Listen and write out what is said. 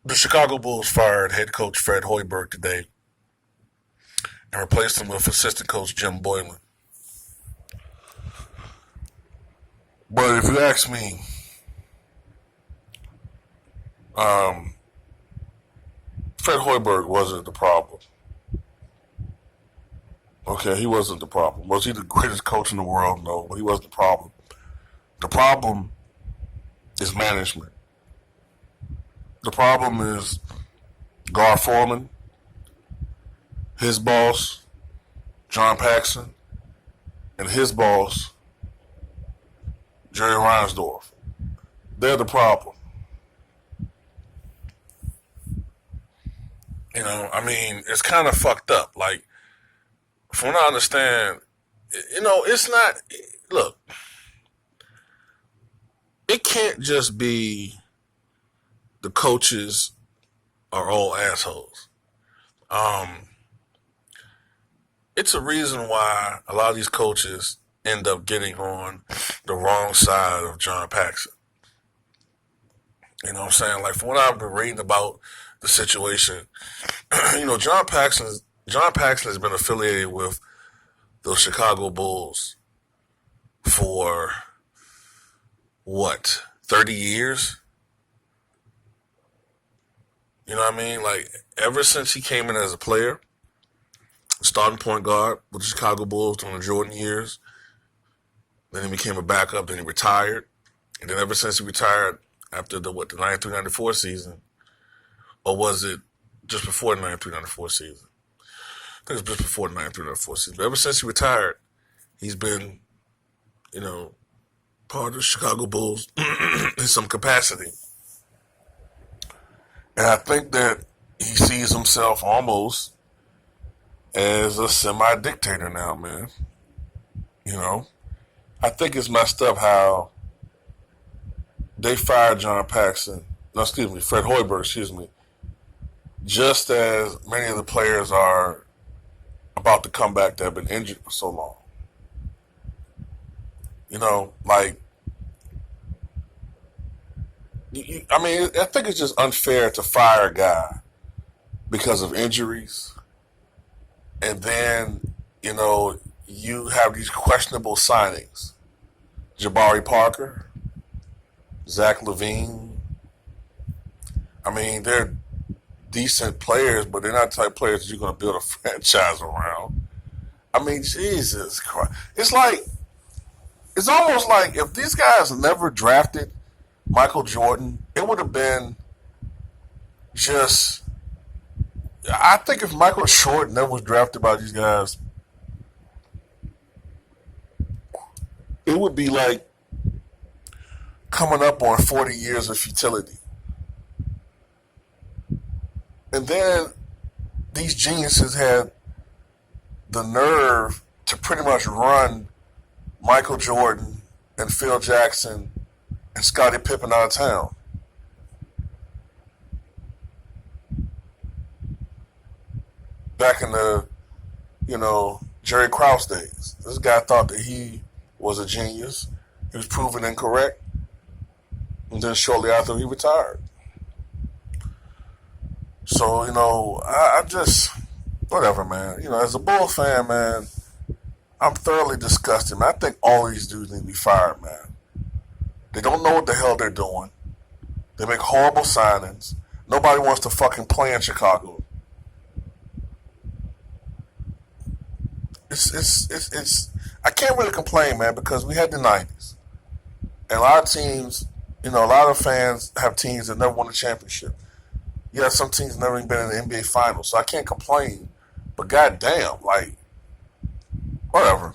The Chicago Bulls fired head coach Fred Hoiberg today and replaced him with assistant coach Jim Boylan. But if you ask me, um, Fred Hoiberg wasn't the problem. Okay, he wasn't the problem. Was he the greatest coach in the world? No, but he wasn't the problem. The problem is management. The problem is Gar Forman, his boss, John Paxson, and his boss, Jerry Reinsdorf. They're the problem. It's kind of fucked up. Like, from what I understand, it's not. Look, it can't just be the coaches are all assholes. It's a reason why a lot of these coaches end up getting on the wrong side of John Paxson. You know what I'm saying? Like, from what I've been reading about the situation, John Paxson has been affiliated with the Chicago Bulls for what, 30 years? You know what I mean? Like, ever since he came in as a player, starting point guard with the Chicago Bulls during the Jordan years, then he became a backup, then he retired. And then ever since he retired after the 93-94 season, or was it just before the 93-94 season? I think it was just before the 93-94 season. But ever since he retired, he's been, part of the Chicago Bulls in some capacity. And I think that he sees himself almost as a semi-dictator now, man. I think it's messed up how they fired Fred Hoiberg, just as many of the players are about to come back that have been injured for so long. I think it's just unfair to fire a guy because of injuries. And then, you have these questionable signings. Jabari Parker, Zach LaVine. They're decent players, but they're not the type of players that you're going to build a franchise around. Jesus Christ. It's almost like if these guys never drafted Michael Jordan, it would have been just... I think if Michael Jordan never was drafted by these guys, it would be like coming up on 40 years of futility. And then these geniuses had the nerve to pretty much run Michael Jordan and Phil Jackson and Scottie Pippen out of town. Back in the, Jerry Krause days. This guy thought that he was a genius. He was proven incorrect. And then shortly after, he retired. So, I just, whatever, man. As a Bull fan, man, I'm thoroughly disgusted, man. I think all these dudes need to be fired, man. They don't know what the hell they're doing. They make horrible signings. Nobody wants to fucking play in Chicago. It's I can't really complain, man, because we had the 90s. And a lot of teams, a lot of fans have teams that never won a championship. Yeah, some teams never even been in the NBA Finals, so I can't complain. But goddamn, whatever.